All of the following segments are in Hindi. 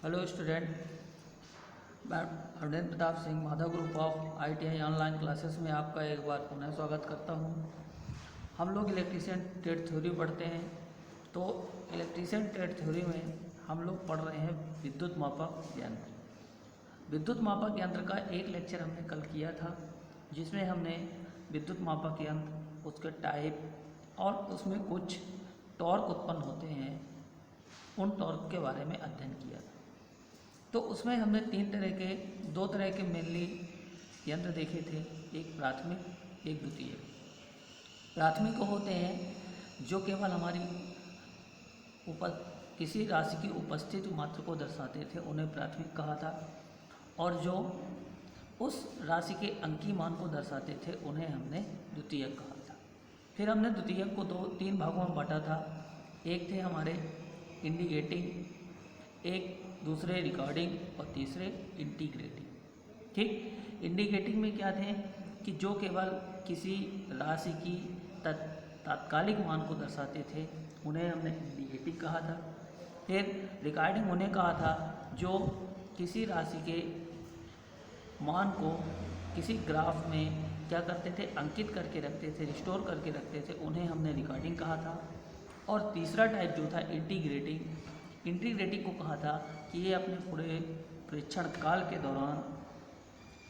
हेलो स्टूडेंट, मैं Hardev Pratap Singh Madhav group of ITI online classes में आपका एक बार पुनः स्वागत करता हूं। हम लोग इलेक्ट्रीशियन ट्रेड थ्योरी पढ़ते हैं। तो इलेक्ट्रीशियन ट्रेड थ्योरी में हम लोग पढ़ रहे हैं विद्युत मापक यंत्र। विद्युत मापक यंत्र का एक लेक्चर हमने कल किया था, जिसमें हमने विद्युत मापक यंत्र, उसके टाइप और उसमें कुछ टॉर्क उत्पन्न होते हैं, उन टॉर्क के बारे में अध्ययन किया था। तो उसमें हमने दो तरह के मेनली यंत्र देखे थे, एक प्राथमिक, एक द्वितीयक। प्राथमिक होते हैं जो केवल हमारी किसी राशि की उपस्थिति मात्र को दर्शाते थे, उन्हें प्राथमिक कहा था। और जो उस राशि के अंकीय मान को दर्शाते थे, उन्हें हमने द्वितीयक कहा था। फिर हमने द्वितीयक को तीन भागों में बांटा था। एक थे हमारे इंडिकेटिंग, एक दूसरे रिकॉर्डिंग और तीसरे इंटीग्रेटिंग। ठीक, इंडिकेटिंग में क्या थे कि जो केवल किसी राशि की तात्कालिक मान को दर्शाते थे, उन्हें हमने इंडिकेटिंग कहा था। फिर रिकॉर्डिंग उन्हें कहा था जो किसी राशि के मान को किसी ग्राफ में क्या करते थे, अंकित करके रखते थे, रिस्टोर करके रखते थे, उन्हें हमने रिकॉर्डिंग कहा था। और तीसरा टाइप जो था इंटीग्रेटिंग को कहा था कि ये अपने पूरे प्रेक्षण काल के दौरान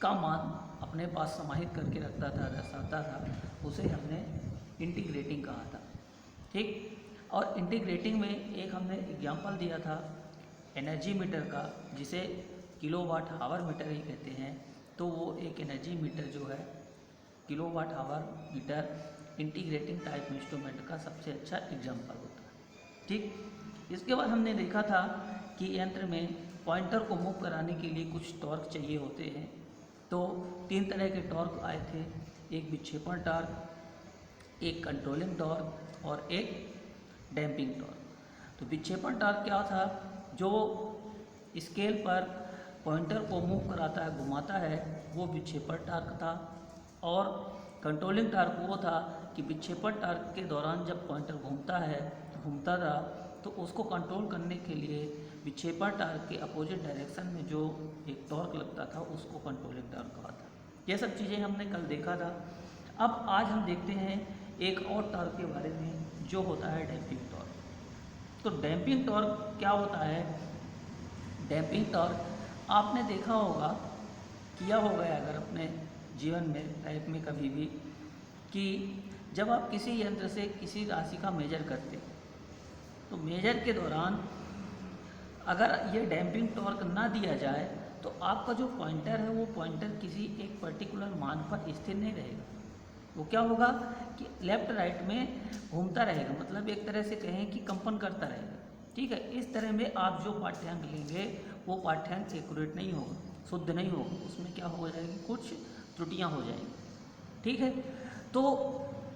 का मान अपने पास समाहित करके रखता था, दर्शाता था, उसे हमने इंटीग्रेटिंग कहा था। ठीक, और इंटीग्रेटिंग में एक हमने एग्जाम्पल दिया था एनर्जी मीटर का, जिसे किलोवाट आवर मीटर ही कहते हैं। तो वो एक एनर्जी मीटर जो है, kilowatt hour meter, integrating type instrument का सबसे अच्छा एग्जाम्पल होता है। ठीक, इसके बाद हमने देखा था कि यंत्र में पॉइंटर को मूव कराने के लिए कुछ टॉर्क चाहिए होते हैं। तो तीन तरह के टॉर्क आए थे, एक विक्षेपण टॉर्क, एक कंट्रोलिंग टॉर्क और एक डैम्पिंग टॉर्क। तो विक्षेपण टॉर्क क्या था? जो स्केल पर पॉइंटर को मूव कराता है, घुमाता है, वो विक्षेपण टॉर्क था। और कंट्रोलिंग टॉर्क वो था कि विक्षेपण टॉर्क के दौरान जब पॉइंटर घूमता था, तो उसको कंट्रोल करने के लिए विक्षेपण टॉर्क के अपोजिट डायरेक्शन में जो एक टॉर्क लगता था, उसको कंट्रोलिंग टॉर्क कहा था। ये सब चीज़ें हमने कल देखा था। अब आज हम देखते हैं एक और टॉर्क के बारे में, जो होता है डैम्पिंग टॉर्क। तो डैम्पिंग टॉर्क क्या होता है? डैम्पिंग टॉर्क आपने देखा होगा, किया होगा अगर अपने जीवन में, लाइफ में कभी भी, कि जब आप किसी यंत्र से किसी राशि का मेजर करते, तो मेजर के दौरान अगर ये डैम्पिंग टॉर्क ना दिया जाए, तो आपका जो पॉइंटर है, वो पॉइंटर किसी एक पर्टिकुलर मान पर स्थिर नहीं रहेगा। वो क्या होगा कि लेफ्ट राइट में घूमता रहेगा, मतलब एक तरह से कहें कि कंपन करता रहेगा। ठीक है, इस तरह में आप जो पाठ्यांक लेंगे, वो पाठ्यांक एक्यूरेट नहीं होगा, शुद्ध नहीं होगा, उसमें क्या हो जाएगी, कुछ त्रुटियाँ हो जाएंगी। ठीक है, तो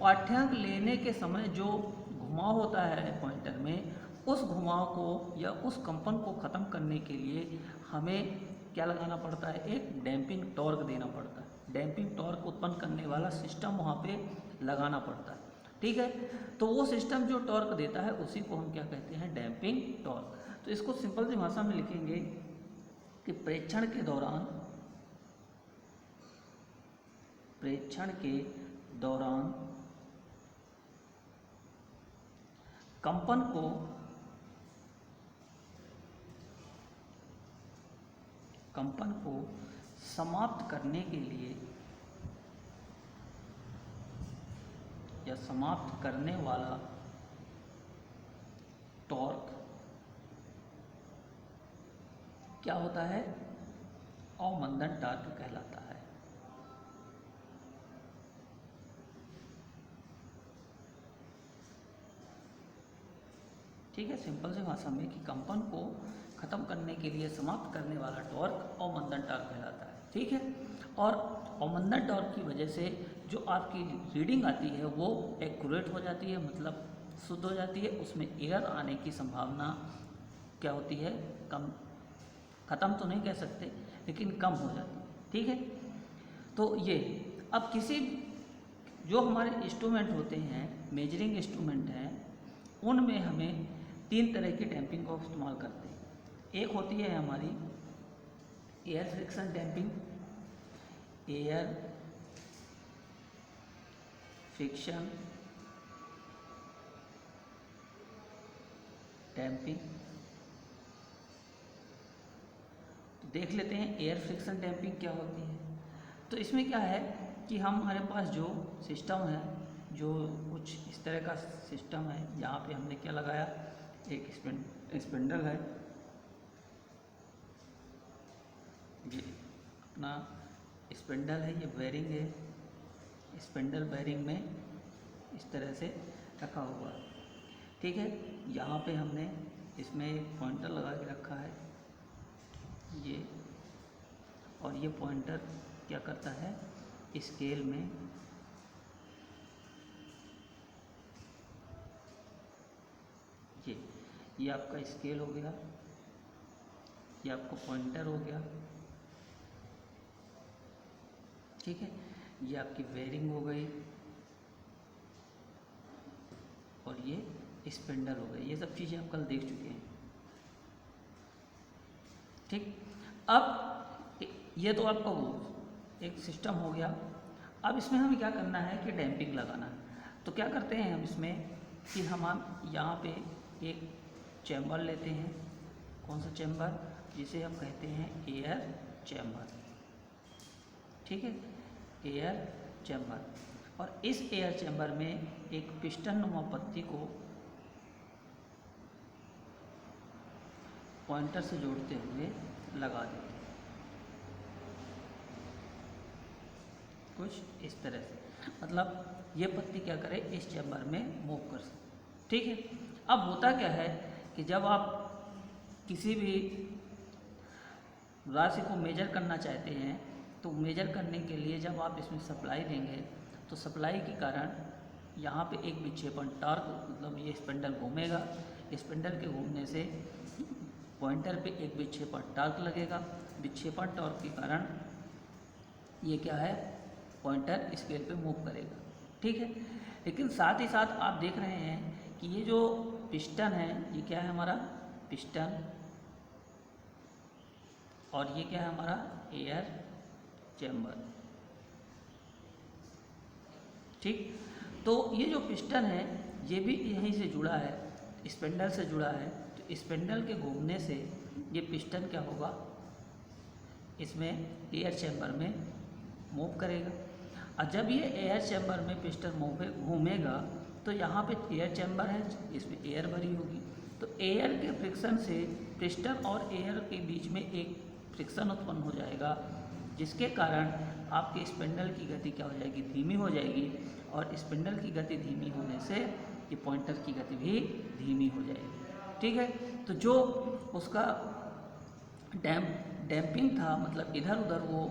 पाठ्यांक लेने के समय जो घुमाव होता है पॉइंटर में, उस घुमाव को या उस कंपन को ख़त्म करने के लिए हमें क्या लगाना पड़ता है? एक डैम्पिंग टॉर्क देना पड़ता है। डैम्पिंग टॉर्क उत्पन्न करने वाला सिस्टम वहाँ पे लगाना पड़ता है। ठीक है, तो वो सिस्टम जो टॉर्क देता है, उसी को हम क्या कहते हैं? Damping torque. तो इसको सिंपल सी भाषा में लिखेंगे कि प्रेक्षण के दौरान कंपन को समाप्त करने के लिए या समाप्त करने वाला टॉर्क क्या होता है? अवमंदन टॉर्क कहलाता है। ठीक है, सिंपल सी भाषा में कि कंपन को ख़त्म करने के लिए समाप्त करने वाला टॉर्क अवमंदन टॉर्क कहलाता है। ठीक है, और अवमंदन टॉर्क की वजह से जो आपकी रीडिंग आती है, वो एक्यूरेट हो जाती है, मतलब शुद्ध हो जाती है। उसमें एरर आने की संभावना क्या होती है? कम, ख़त्म तो नहीं कह सकते, लेकिन कम हो जाती है। ठीक है, तो ये अब किसी जो हमारे इंस्ट्रूमेंट होते हैं, मेजरिंग इंस्ट्रूमेंट हैं, उनमें हमें तीन तरह की डैम्पिंग का इस्तेमाल करते हैं। एक होती है हमारी air friction damping, air friction damping. तो देख लेते हैं एयर फ्रिक्शन डैम्पिंग क्या होती है। तो इसमें क्या है कि हमारे पास जो सिस्टम है, जो कुछ इस तरह का सिस्टम है, यहाँ पे हमने क्या लगाया, एक स्पिंडल है, ये अपना स्पिंडल है, ये बेरिंग है, स्पिंडल बेरिंग में इस तरह से रखा हुआ है, ठीक है। यहाँ पे हमने इसमें एक पॉइंटर लगा के रखा है ये, और ये पॉइंटर क्या करता है, स्केल में ये आपका स्केल हो गया, ये आपका पॉइंटर हो गया, ठीक है। ये आपकी बेरिंग हो गई और ये स्पिंडल हो गई। ये सब चीज़ें आप कल देख चुके हैं, ठीक। अब ये तो आपका वो एक सिस्टम हो गया। अब इसमें हमें क्या करना है कि डैम्पिंग लगाना है। तो क्या करते हैं हम इसमें कि हम यहाँ पे एक चैम्बर लेते हैं। कौन सा चैम्बर? जिसे हम कहते हैं एयर चैम्बर, ठीक है, एयर चैम्बर। और इस एयर चैम्बर में एक पिस्टन नुमा पत्ती को पॉइंटर से जोड़ते हुए लगा देते हैं, कुछ इस तरह से। मतलब ये पत्ती क्या करे, इस चैम्बर में मूव कर सके, ठीक है। अब होता क्या है कि जब आप किसी भी राशि को मेजर करना चाहते हैं, तो मेजर करने के लिए जब आप इसमें सप्लाई देंगे, तो सप्लाई के कारण यहाँ पे एक विक्षेपण टॉर्क, मतलब ये स्पिंडल घूमेगा, स्पिंडल के घूमने से पॉइंटर पे एक विक्षेपण टॉर्क लगेगा। विक्षेपण टॉर्क के कारण ये क्या है, पॉइंटर स्केल पे मूव करेगा, ठीक है। लेकिन साथ ही साथ आप देख रहे हैं कि ये जो पिस्टन है, ये क्या है हमारा पिस्टन, और ये क्या है हमारा एयर चैम्बर, ठीक। तो ये जो पिस्टन है ये भी यहीं से जुड़ा है, स्पिंडल से जुड़ा है। तो स्पिंडल के घूमने से ये पिस्टन क्या होगा, इसमें एयर चैम्बर में मूव करेगा। और जब ये एयर चैम्बर में पिस्टन घूमेगा, तो यहाँ पे एयर चैम्बर है, इसमें एयर भरी होगी। तो एयर के फ्रिक्शन से पिस्टन और एयर के बीच में एक फ्रिक्शन उत्पन्न हो जाएगा, जिसके कारण आपके स्पिंडल की गति क्या हो जाएगी, धीमी हो जाएगी। और स्पिंडल की गति धीमी होने से ये पॉइंटर की गति भी धीमी हो जाएगी, ठीक है। तो जो उसका डैम्पिंग था, मतलब इधर उधर वो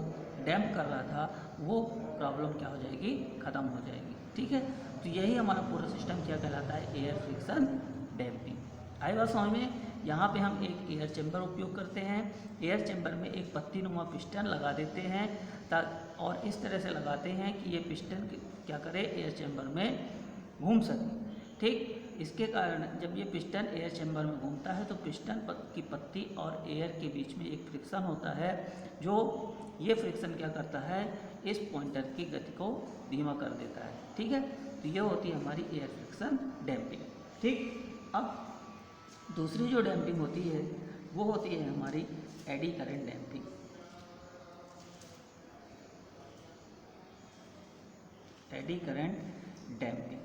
डैम्प कर रहा था, वो प्रॉब्लम क्या हो जाएगी, ख़त्म हो जाएगी, ठीक है। तो यही हमारा पूरा सिस्टम क्या कहलाता है, एयर फ्रिक्शन डैम्पिंग। आई बात समझ में? यहाँ पे हम एक एयर चैम्बर उपयोग करते हैं। एयर चैम्बर में एक पत्ती नुमा पिस्टन लगा देते हैं, और इस तरह से लगाते हैं कि ये पिस्टन क्या करे, एयर चैम्बर में घूम सके, ठीक। इसके कारण जब ये पिस्टन एयर चैम्बर में घूमता है, तो पिस्टन की पत्ती और एयर के बीच में एक फ्रिक्शन होता है, जो ये फ्रिक्शन क्या करता है, इस पॉइंटर की गति को धीमा कर देता है, ठीक है। तो ये होती है हमारी एयर फ्रिक्शन डैम्पिंग, ठीक। अब दूसरी जो डैम्पिंग होती है वो होती है हमारी eddy current damping. Eddy current damping,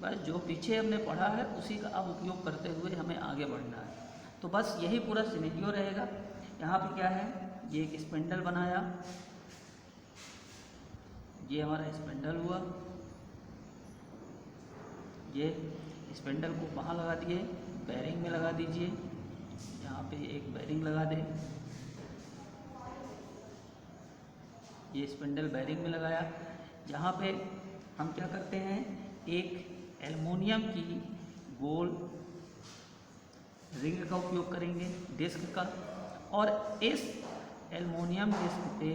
बस जो पीछे हमने पढ़ा है उसी का अब उपयोग करते हुए हमें आगे बढ़ना है। तो बस यही पूरा सिनेरियो रहेगा। यहाँ पे क्या है, ये एक स्पिंडल बनाया, ये हमारा स्पिंडल हुआ, ये स्पिंडल को वहाँ लगा दिए, बेरिंग में लगा दीजिए, यहाँ पे एक बेरिंग लगा दें, ये स्पिंडल बेरिंग में लगाया। यहाँ पे हम क्या करते हैं, एक एल्युमिनियम की गोल रिंग का उपयोग करेंगे, डिस्क का, और इस एल्युमिनियम डिस्क पे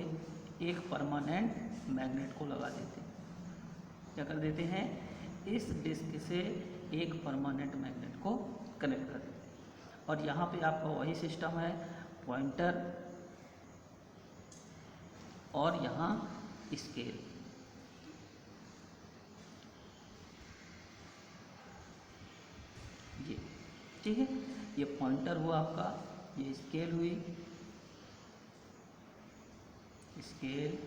एक परमानेंट मैग्नेट को लगा देते हैं। क्या कर देते हैं, इस डिस्क से एक परमानेंट मैग्नेट को कनेक्ट कर देते हैं। और यहाँ पे आपका वही सिस्टम है, पॉइंटर और यहाँ स्केल। ये ठीक है, ये पॉइंटर हुआ आपका, ये स्केल हुई, स्केल,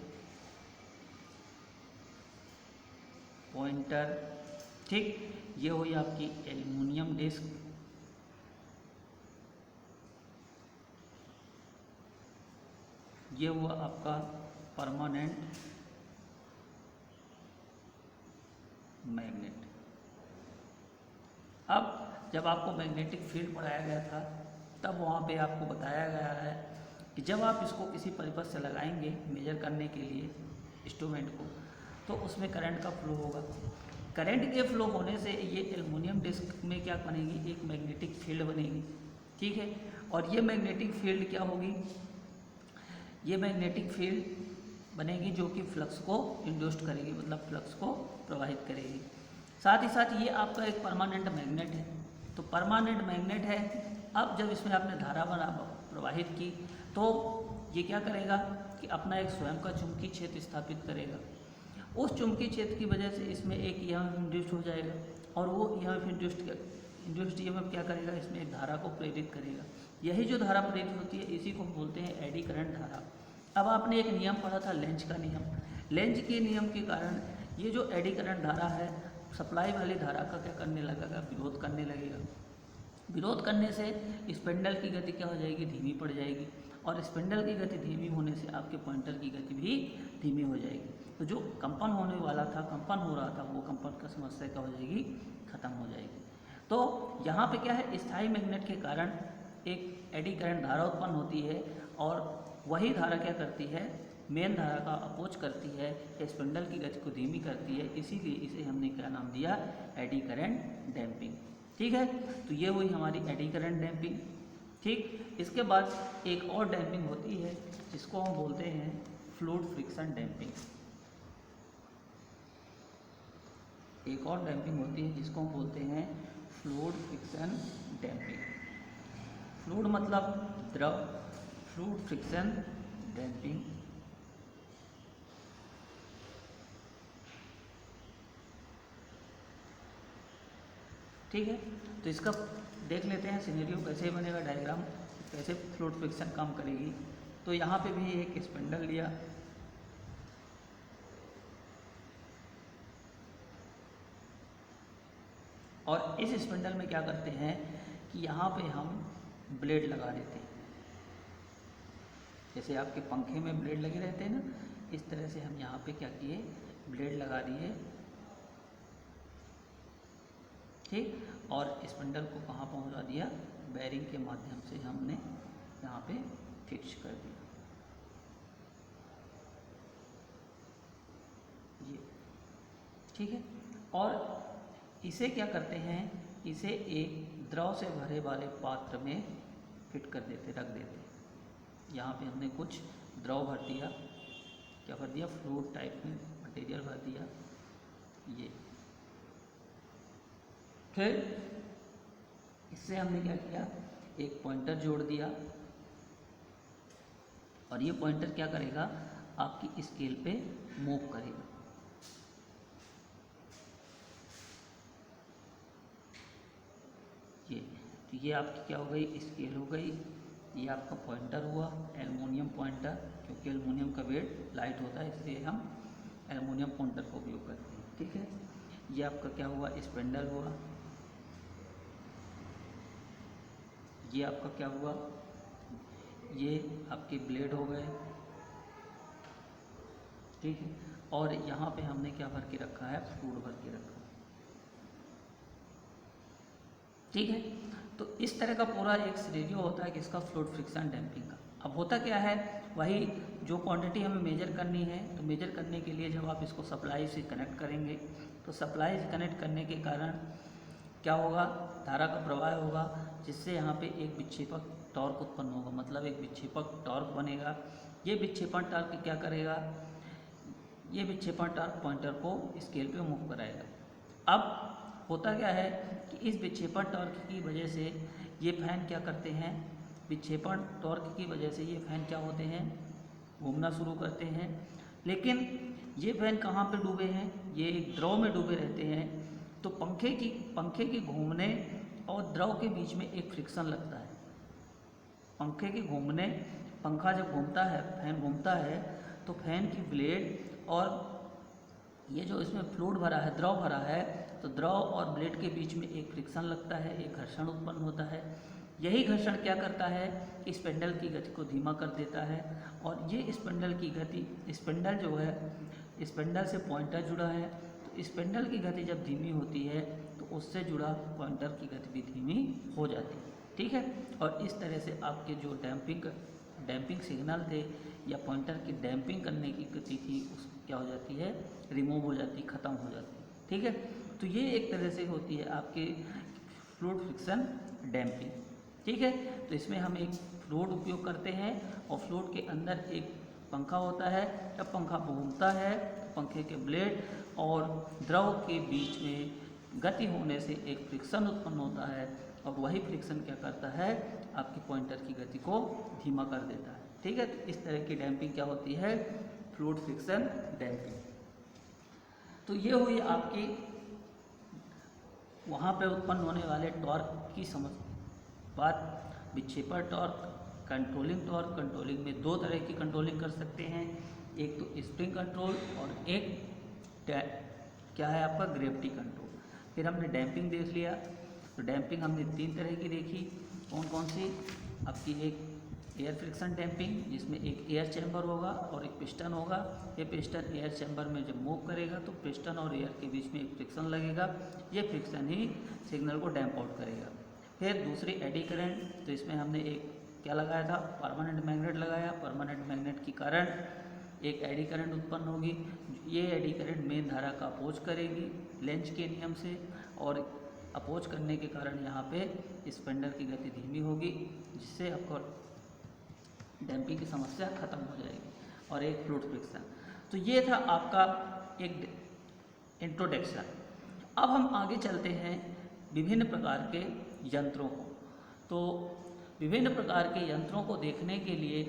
पॉइंटर, ठीक। ये हुई आपकी एल्युमिनियम डिस्क, ये हुआ आपका परमानेंट मैग्नेट। अब जब आपको मैग्नेटिक फील्ड पढ़ाया गया था तब वहाँ पे आपको बताया गया है कि जब आप इसको किसी परिपथ से लगाएंगे मेजर करने के लिए इंस्ट्रूमेंट को, तो उसमें करंट का फ्लो होगा। करंट के फ्लो होने से ये एल्युमिनियम डिस्क में क्या बनेगी, एक मैग्नेटिक फील्ड बनेगी, ठीक है। और ये मैग्नेटिक फील्ड क्या होगी, ये मैग्नेटिक फील्ड बनेगी जो कि फ्लक्स को इंड्यूस करेगी, मतलब फ्लक्स को प्रवाहित करेगी। साथ ही साथ ये आपका एक परमानेंट मैग्नेट है, तो परमानेंट मैग्नेट है। अब जब इसमें आपने धारा प्रवाहित की तो ये क्या करेगा कि अपना एक स्वयं का चुंबकीय क्षेत्र स्थापित करेगा। उस चुंबकीय क्षेत्र की वजह से इसमें एक ईएमएफ इंड्यूस हो जाएगा, और वो ईएमएफ इंड्यूस्ड ईएमएफ क्या करेगा, इसमें एक धारा को प्रेरित करेगा। यही जो धारा प्रेरित होती है इसी को बोलते हैं एडी करंट धारा। अब आपने एक नियम पढ़ा था लेंज का नियम। लेंज के नियम के कारण ये जो एडी करंट धारा है, सप्लाई वाली धारा का क्या करने लगेगा, विरोध करने लगेगा। विरोध करने से स्पिंडल की गति क्या हो जाएगी, धीमी पड़ जाएगी, और स्पिंडल की गति धीमी होने से आपके पॉइंटर की गति भी धीमी हो जाएगी। तो जो कंपन होने वाला था, कंपन हो रहा था, वो कंपन का समस्या क्या हो जाएगी, खत्म हो जाएगी। तो यहाँ पे क्या है, स्थायी मैग्नेट के कारण एक एडी करंट धारा उत्पन्न होती है, और वही धारा क्या करती है, मेन धारा का अपोज करती है, स्पिंडल की गति को धीमी करती है। इसीलिए इसे हमने क्या नाम दिया, एडी करंट डैम्पिंग, ठीक है। तो ये हुई हमारी एडी करंट डैम्पिंग, ठीक। इसके बाद एक और डैम्पिंग होती है जिसको हम बोलते हैं फ्लूइड फ्रिक्शन डैम्पिंग। एक और डैम्पिंग होती है जिसको हम बोलते हैं फ्लूइड फ्रिक्शन डैम्पिंग। फ्लूइड मतलब द्रव, फ्लूइड फ्रिक्शन डैम्पिंग। ठीक है, तो इसका देख लेते हैं सिनेरियो कैसे बनेगा, डायग्राम कैसे फ्लूइड फ्रिक्शन काम करेगी। तो यहाँ पे भी एक स्पिंडल लिया, और इस स्पिंडल में क्या करते हैं कि यहाँ पे हम ब्लेड लगा देते हैं। जैसे आपके पंखे में ब्लेड लगे रहते हैं ना, इस तरह से हम यहाँ पे क्या किए, ब्लेड लगा दिए, ठीक। और स्पिंडल को कहाँ पहुँचा दिया, बेरिंग के माध्यम से हमने यहाँ पे फिक्स कर दिया, ये ठीक है। और इसे क्या करते हैं, इसे एक द्रव से भरे वाले पात्र में फिट कर देते, रख देते। यहाँ पे हमने कुछ द्रव भर दिया, क्या भर दिया, फ्लूइड टाइप में मटेरियल भर दिया, ये। फिर इससे हमने क्या किया, एक पॉइंटर जोड़ दिया, और ये पॉइंटर क्या करेगा, आपकी स्केल पे मूव करेगा। तो ये आपकी क्या हो गई, स्केल हो गई। ये आपका पॉइंटर हुआ, एल्युमिनियम पॉइंटर, क्योंकि एल्युमिनियम का वेट लाइट होता है इसलिए हम एल्युमिनियम पॉइंटर का उपयोग करते हैं, ठीक है। ये आपका क्या हुआ, स्पिंडल हुआ। ये आपका क्या हुआ, ये आपके ब्लेड हो गए, ठीक है। और यहाँ पे हमने क्या भर के रखा है, फ्लूइड भर के रखा है, ठीक है। तो इस तरह का पूरा एक सिनेरियो होता है कि इसका फ्लूइड फ्रिक्शन डैम्पिंग का। अब होता क्या है, वही जो क्वांटिटी हमें मेजर करनी है, तो मेजर करने के लिए जब आप इसको सप्लाई से कनेक्ट करेंगे, तो सप्लाई से कनेक्ट करने के कारण क्या होगा, धारा का प्रवाह होगा, जिससे यहाँ पे एक विक्षेपक टॉर्क उत्पन्न होगा, मतलब एक विक्षेपक टॉर्क बनेगा। ये विक्षेपण टॉर्क क्या करेगा, ये विक्षेपण टॉर्क पॉइंटर को स्केल पे मूव कराएगा। अब होता क्या है कि इस विक्षेपण टॉर्क की वजह से ये फैन क्या करते हैं, विक्षेपण टॉर्क की वजह से ये फैन क्या होते हैं, घूमना शुरू करते हैं। लेकिन ये फैन कहाँ पे डूबे हैं, ये एक द्रव में डूबे रहते हैं। तो पंखे के घूमने और द्रव के बीच में एक फ्रिक्शन लगता है। पंखे के घूमने, पंखा जब घूमता है, फैन घूमता है, तो फैन की ब्लेड और ये जो इसमें फ्लूइड भरा है, द्रव भरा है, तो द्रव और ब्लेड के बीच में एक फ्रिक्शन लगता है, एक घर्षण उत्पन्न होता है। यही घर्षण क्या करता है, स्पिंडल की गति को धीमा कर देता है। और ये स्पिंडल की गति, स्पिंडल जो है, स्पिंडल से पॉइंटर जुड़ा है, तो स्पिंडल की गति जब धीमी होती है तो उससे जुड़ा पॉइंटर की गति भी धीमी हो जाती है। ठीक है, और इस तरह से आपके जो डैम्पिंग सिग्नल थे या पॉइंटर की डैम्पिंग करने की गति थी, उस क्या हो जाती है, रिमूव हो जाती, ख़त्म हो जाती है। ठीक है, तो ये एक तरह से होती है आपके फ्लूइड फ्रिक्शन डैम्पिंग। ठीक है, तो इसमें हम एक फ्लूइड उपयोग करते हैं और फ्लूइड के अंदर एक पंखा होता है। जब पंखा घूमता है तो पंखे के ब्लेड और द्रव के बीच में गति होने से एक फ्रिक्शन उत्पन्न होता है और वही फ्रिक्शन क्या करता है, आपकी पॉइंटर की गति को धीमा कर देता है। ठीक है, तो इस तरह की डैम्पिंग क्या होती है, फ्लूइड फ्रिक्शन डैम्पिंग। तो ये हुई आपकी वहाँ पे उत्पन्न होने वाले टॉर्क की समझ बात। विक्षेपण टॉर्क, कंट्रोलिंग में दो तरह की कंट्रोलिंग कर सकते हैं, एक तो स्प्रिंग कंट्रोल और एक क्या है आपका ग्रेविटी कंट्रोल। फिर हमने डैम्पिंग देख लिया, तो डैम्पिंग हमने तीन तरह की देखी। कौन कौन सी, आपकी एक एयर फ्रिक्शन डैम्पिंग, जिसमें एक एयर चैम्बर होगा और एक पिस्टन होगा। ये पिस्टन एयर चैम्बर में जब मूव करेगा तो पिस्टन और एयर के बीच में एक फ्रिक्शन लगेगा, ये फ्रिक्शन ही सिग्नल को डैम्प आउट करेगा। फिर दूसरी एडी करंट, तो इसमें हमने एक क्या लगाया था, परमानेंट मैग्नेट लगाया। परमानेंट मैग्नेट के कारण एक एडी करंट उत्पन्न होगी। ये एडी करंट मेन धारा का अपोज करेगी लेंज के नियम से, और अपोज करने के कारण यहाँ पे स्पिंडल की गति धीमी होगी, जिससे आपको डैम्पिंग की समस्या खत्म हो जाएगी। और एक फ्लूइड फ्रिक्शन। तो ये था आपका एक इंट्रोडक्शन। अब हम आगे चलते हैं विभिन्न प्रकार के यंत्रों को। तो विभिन्न प्रकार के यंत्रों को देखने के लिए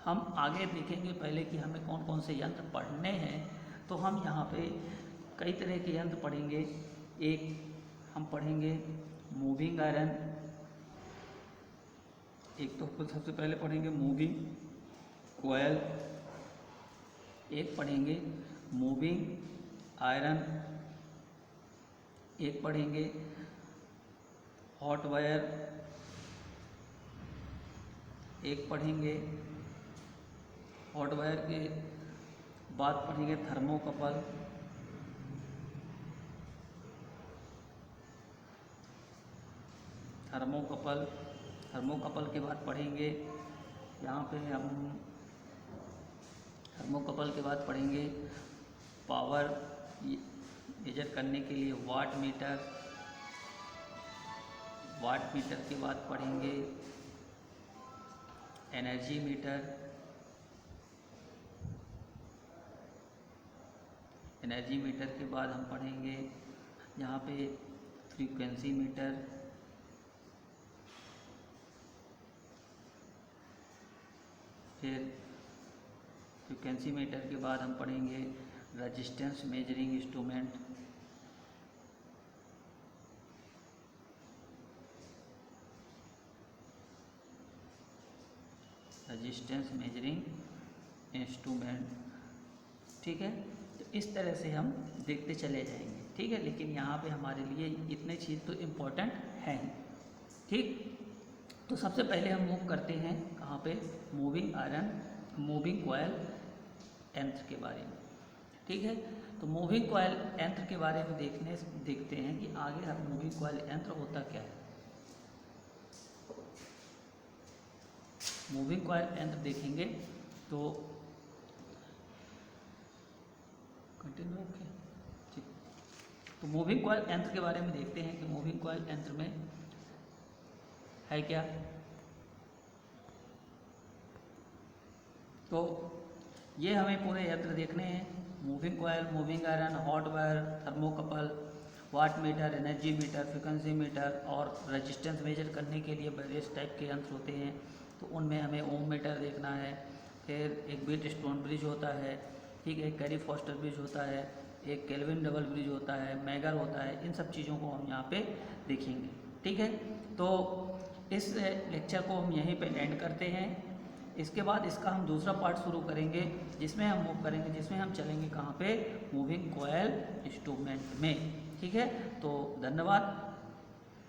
हम आगे देखेंगे पहले कि हमें कौन कौन से यंत्र पढ़ने हैं। तो हम यहाँ पे कई तरह के यंत्र पढ़ेंगे। एक हम पढ़ेंगे मूविंग आयरन, एक तो सबसे पहले पढ़ेंगे मूविंग कोयल, एक पढ़ेंगे मूविंग आयरन, एक पढ़ेंगे हॉट वायर, एक पढ़ेंगे हॉट वायर के बाद पढ़ेंगे थर्मोकपल, थर्मोकपल के बाद पढ़ेंगे, यहाँ पे हम थर्मोकपल के बाद पढ़ेंगे पावर मेजर करने के लिए वाट मीटर, वाट मीटर के बाद पढ़ेंगे एनर्जी मीटर, एनर्जी मीटर के बाद हम पढ़ेंगे यहाँ पे फ्रीक्वेंसी मीटर, फिर फ्रीक्वेंसी मीटर के बाद हम पढ़ेंगे resistance measuring instrument, resistance measuring instrument. ठीक है, तो इस तरह से हम देखते चले जाएंगे। ठीक है, लेकिन यहाँ पे हमारे लिए इतने चीज़ तो इम्पोर्टेंट है ही। ठीक, तो सबसे पहले हम मूव करते हैं कहाँ पे, मूविंग आयरन, मूविंग कॉयल यंत्र के बारे में। ठीक है, तो मूविंग कॉयल यंत्र के बारे में देखते हैं कि आगे हम मूविंग कॉयल यंत्र होता क्या है। मूविंग कॉयल यंत्र देखेंगे तो कंटिन्यू रखें। ठीक, तो मूविंग कॉयल यंत्र के बारे में देखते हैं कि मूविंग कॉयल यंत्र में है क्या। तो ये हमें पूरे यंत्र देखने हैं, moving coil, moving iron, hot wire, thermocouple watt meter, energy meter, frequency meter और रेजिस्टेंस मेजर करने के लिए वेरियस टाइप के यंत्र होते हैं, तो उनमें हमें ओम मीटर देखना है। फिर एक व्हीट स्टोन ब्रिज होता है, ठीक है, कैरी फॉस्टर ब्रिज होता है, एक केल्विन डबल ब्रिज होता है, मैगर होता है, इन सब चीज़ों को हम यहाँ पे देखेंगे, ठीक है। तो इस लेक्चर को हम यहीं पे एंड करते हैं। इसके बाद इसका हम दूसरा पार्ट शुरू करेंगे, जिसमें हम मूव करेंगे, जिसमें हम चलेंगे कहाँ पे, मूविंग कॉयल इंस्ट्रूमेंट में, ठीक है। तो धन्यवाद।